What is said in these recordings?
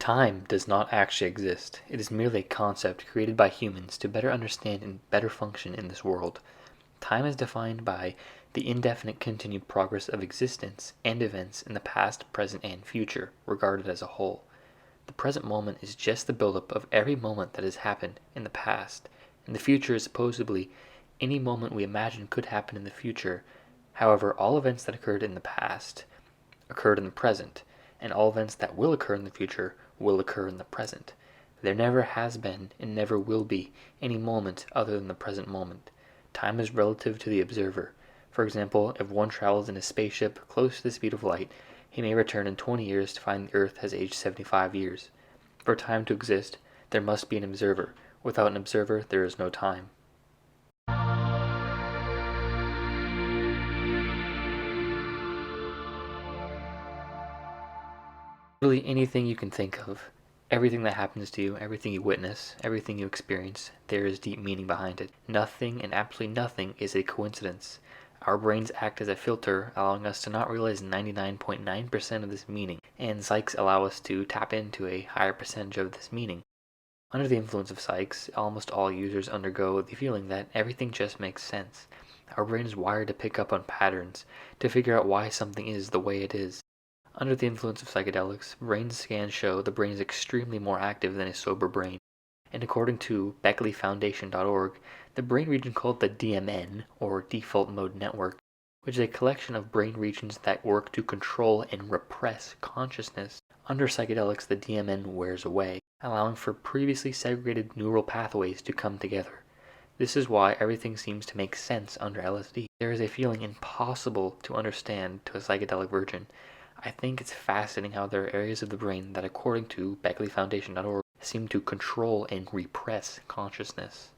Time does not actually exist. It is merely a concept created by humans to better understand and better function in this world. Time is defined by the indefinite continued progress of existence and events in the past, present, and future, regarded as a whole. The present moment is just the buildup of every moment that has happened in the past, and the future is supposedly any moment we imagine could happen in the future. However, all events that occurred in the past occurred in the present, and all events that will occur in the future will occur in the present. There never has been and never will be any moment other than the present moment. Time is relative to the observer. For example, if one travels in a spaceship close to the speed of light, he may return in 20 years to find the Earth has aged 75 years. For time to exist, there must be an observer. Without an observer, there is no time. Really anything you can think of, everything that happens to you, everything you witness, everything you experience, there is deep meaning behind it. Nothing and absolutely nothing is a coincidence. Our brains act as a filter, allowing us to not realize 99.9% of this meaning, and psychs allow us to tap into a higher percentage of this meaning. Under the influence of psychs, almost all users undergo the feeling that everything just makes sense. Our brain is wired to pick up on patterns, to figure out why something is the way it is. Under the influence of psychedelics, brain scans show the brain is extremely more active than a sober brain. And according to BeckleyFoundation.org, the brain region called the DMN, or Default Mode Network, which is a collection of brain regions that work to control and repress consciousness. Under psychedelics, the DMN wears away, allowing for previously segregated neural pathways to come together. This is why everything seems to make sense under LSD. There is a feeling impossible to understand to a psychedelic virgin. I think it's fascinating how there are areas of the brain that, according to BeckleyFoundation.org, seem to control and repress consciousness.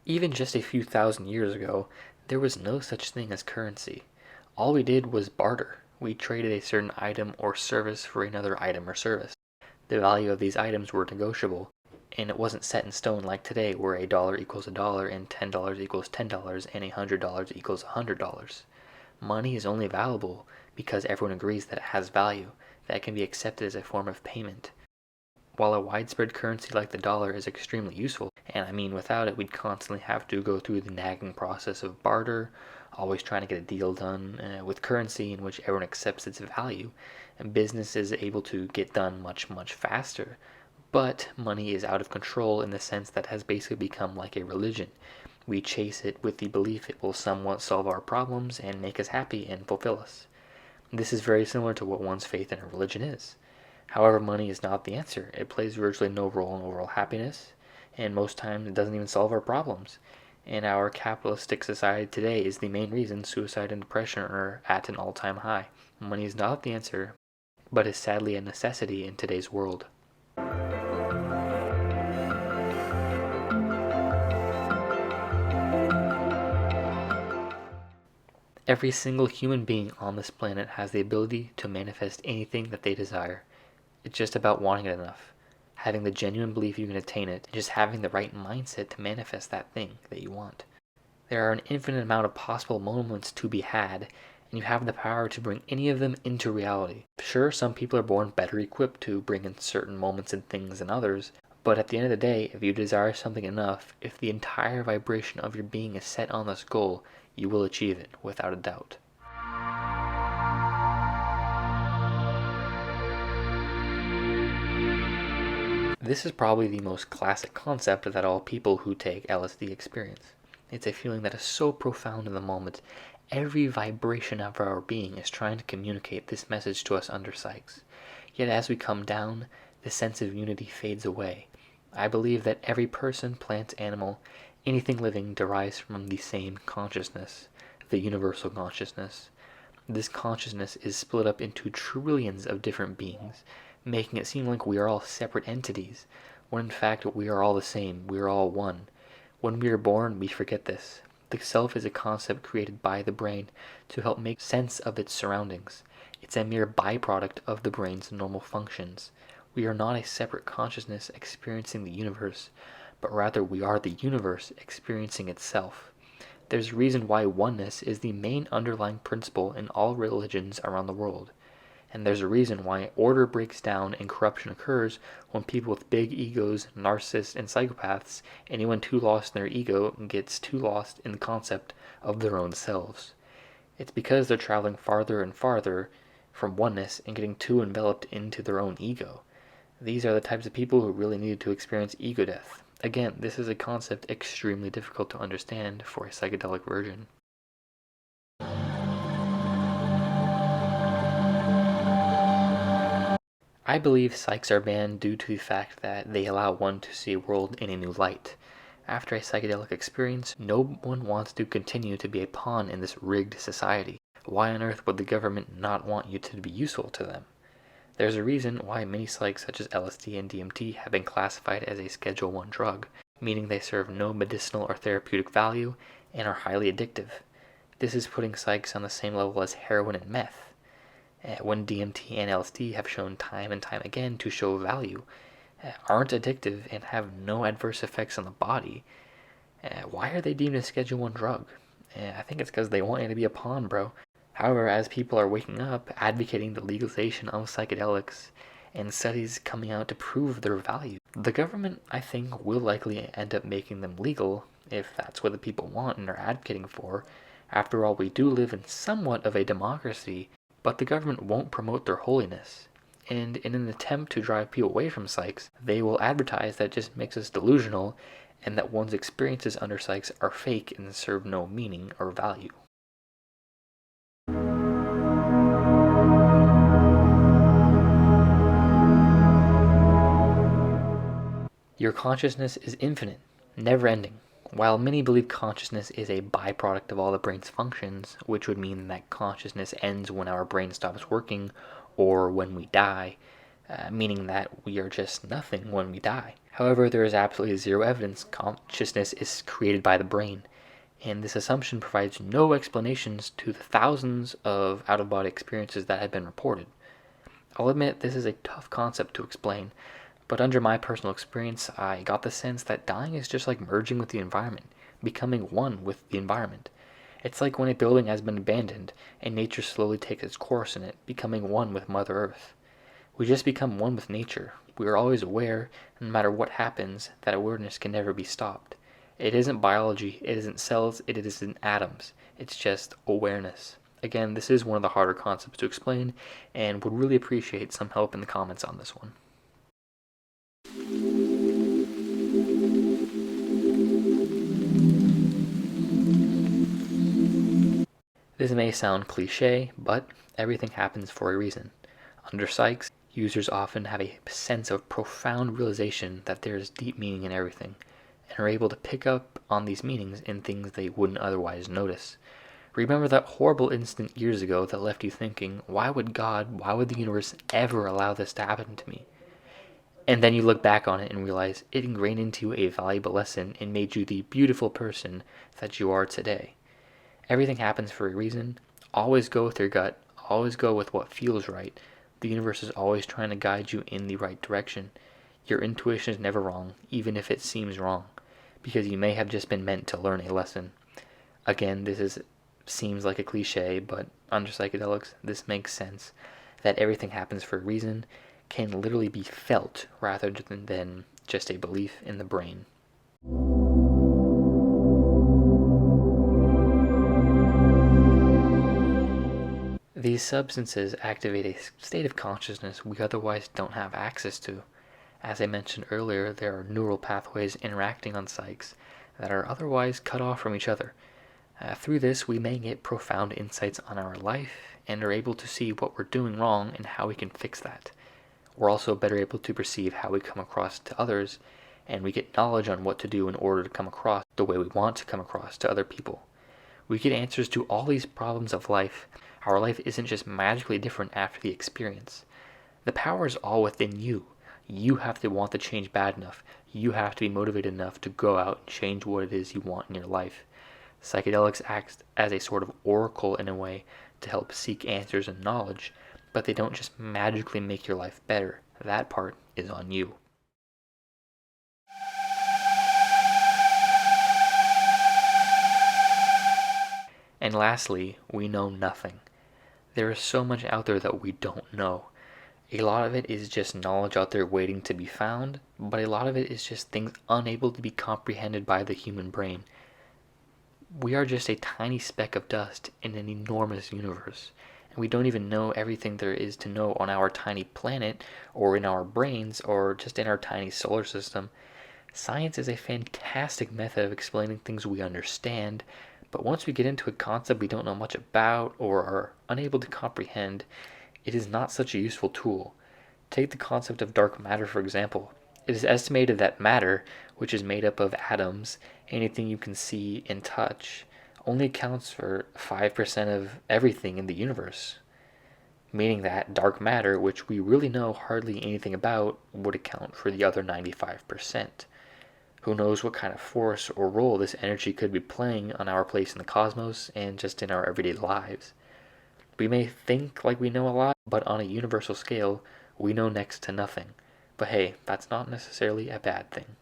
Even just a few thousand years ago, there was no such thing as currency. All we did was barter. We traded a certain item or service for another item or service. The value of these items were negotiable, and it wasn't set in stone like today, where a dollar equals a dollar and $10 equals $10 and $100 equals $100. Money is only valuable because everyone agrees that it has value, that can be accepted as a form of payment. While a widespread currency like the dollar is extremely useful, and I mean without it we'd constantly have to go through the nagging process of barter, always trying to get a deal done with currency in which everyone accepts its value, and business is able to get done much, much faster. But money is out of control in the sense that it has basically become like a religion. We chase it with the belief it will somewhat solve our problems and make us happy and fulfill us. This is very similar to what one's faith in a religion is. However, money is not the answer. It plays virtually no role in overall happiness, and most times it doesn't even solve our problems. In our capitalistic society today is the main reason suicide and depression are at an all-time high. Money is not the answer, but is sadly a necessity in today's world. Every single human being on this planet has the ability to manifest anything that they desire. It's just about wanting it enough, having the genuine belief you can attain it, and just having the right mindset to manifest that thing that you want. There are an infinite amount of possible moments to be had, and you have the power to bring any of them into reality. Sure, some people are born better equipped to bring in certain moments and things than others, but at the end of the day, if you desire something enough, if the entire vibration of your being is set on this goal, you will achieve it, without a doubt. This is probably the most classic concept that all people who take LSD experience. It's a feeling that is so profound in the moment. Every vibration of our being is trying to communicate this message to us under psychs. Yet as we come down, the sense of unity fades away. I believe that every person, plant, animal, anything living derives from the same consciousness, the universal consciousness. This consciousness is split up into trillions of different beings, making it seem like we are all separate entities, when in fact we are all the same, we are all one. When we are born, we forget this. The self is a concept created by the brain to help make sense of its surroundings. It's a mere byproduct of the brain's normal functions. We are not a separate consciousness experiencing the universe, but rather we are the universe experiencing itself. There's a reason why oneness is the main underlying principle in all religions around the world. And there's a reason why order breaks down and corruption occurs when people with big egos, narcissists, and psychopaths, anyone too lost in their ego gets too lost in the concept of their own selves. It's because they're traveling farther and farther from oneness and getting too enveloped into their own ego. These are the types of people who really need to experience ego death. Again, this is a concept extremely difficult to understand for a psychedelic virgin. I believe psychs are banned due to the fact that they allow one to see a world in a new light. After a psychedelic experience, no one wants to continue to be a pawn in this rigged society. Why on earth would the government not want you to be useful to them? There's a reason why many psychs such as LSD and DMT have been classified as a Schedule 1 drug, meaning they serve no medicinal or therapeutic value and are highly addictive. This is putting psychs on the same level as heroin and meth. When DMT and LSD have shown time and time again to show value, aren't addictive, and have no adverse effects on the body, why are they deemed a Schedule 1 drug? I think it's because they want you to be a pawn, bro. However, as people are waking up, advocating the legalization of psychedelics, and studies coming out to prove their value, the government, I think, will likely end up making them legal if that's what the people want and are advocating for. After all, we do live in somewhat of a democracy, but the government won't promote their holiness. And in an attempt to drive people away from psychs, they will advertise that it just makes us delusional and that one's experiences under psychs are fake and serve no meaning or value. Your consciousness is infinite, never-ending. While many believe consciousness is a byproduct of all the brain's functions, which would mean that consciousness ends when our brain stops working or when we die, meaning that we are just nothing when we die. However, there is absolutely zero evidence consciousness is created by the brain, and this assumption provides no explanations to the thousands of out-of-body experiences that have been reported. I'll admit this is a tough concept to explain, but under my personal experience, I got the sense that dying is just like merging with the environment, becoming one with the environment. It's like when a building has been abandoned, and nature slowly takes its course in it, becoming one with Mother Earth. We just become one with nature. We are always aware, and no matter what happens, that awareness can never be stopped. It isn't biology, it isn't cells, it isn't atoms. It's just awareness. Again, this is one of the harder concepts to explain, and would really appreciate some help in the comments on this one. This may sound cliche, but everything happens for a reason. Under psychs, users often have a sense of profound realization that there is deep meaning in everything, and are able to pick up on these meanings in things they wouldn't otherwise notice. Remember that horrible incident years ago that left you thinking, why would the universe ever allow this to happen to me? And then you look back on it and realize it ingrained into you a valuable lesson and made you the beautiful person that you are today. Everything happens for a reason. Always go with your gut. Always go with what feels right. The universe is always trying to guide you in the right direction. Your intuition is never wrong, even if it seems wrong, because you may have just been meant to learn a lesson. Again, seems like a cliche, but under psychedelics, this makes sense. That everything happens for a reason can literally be felt rather than just a belief in the brain. These substances activate a state of consciousness we otherwise don't have access to. As I mentioned earlier, there are neural pathways interacting on psychs that are otherwise cut off from each other. Through this, we may get profound insights on our life and are able to see what we're doing wrong and how we can fix that. We're also better able to perceive how we come across to others, and we get knowledge on what to do in order to come across the way we want to come across to other people. We get answers to all these problems of life. Our life isn't just magically different after the experience. The power is all within you. You have to want the change bad enough. You have to be motivated enough to go out and change what it is you want in your life. Psychedelics act as a sort of oracle in a way to help seek answers and knowledge, but they don't just magically make your life better. That part is on you. And lastly, we know nothing. There is so much out there that we don't know. A lot of it is just knowledge out there waiting to be found, but a lot of it is just things unable to be comprehended by the human brain. We are just a tiny speck of dust in an enormous universe, and we don't even know everything there is to know on our tiny planet, or in our brains, or just in our tiny solar system. Science is a fantastic method of explaining things we understand, but once we get into a concept we don't know much about or are unable to comprehend, it is not such a useful tool. Take the concept of dark matter, for example. It is estimated that matter, which is made up of atoms, anything you can see and touch, only accounts for 5% of everything in the universe. Meaning that dark matter, which we really know hardly anything about, would account for the other 95%. Who knows what kind of force or role this energy could be playing on our place in the cosmos and just in our everyday lives. We may think like we know a lot, but on a universal scale, we know next to nothing. But hey, that's not necessarily a bad thing.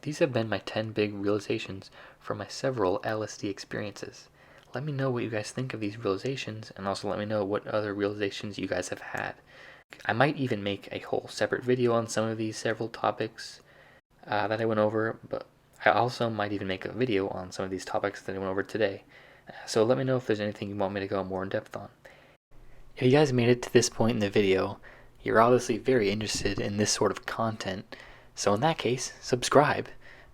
These have been my 10 big realizations from my several LSD experiences. Let me know what you guys think of these realizations, and also let me know what other realizations you guys have had. I might even make a whole separate video on some of these several topics that I went over, but I also might even make a video on some of these topics that I went over today. So let me know if there's anything you want me to go more in depth on. If you guys made it to this point in the video, you're obviously very interested in this sort of content. So in that case, subscribe.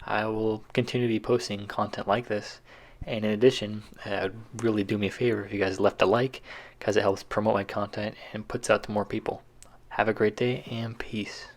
I will continue to be posting content like this. And in addition, it would really do me a favor if you guys left a like, because it helps promote my content and puts out to more people. Have a great day and peace.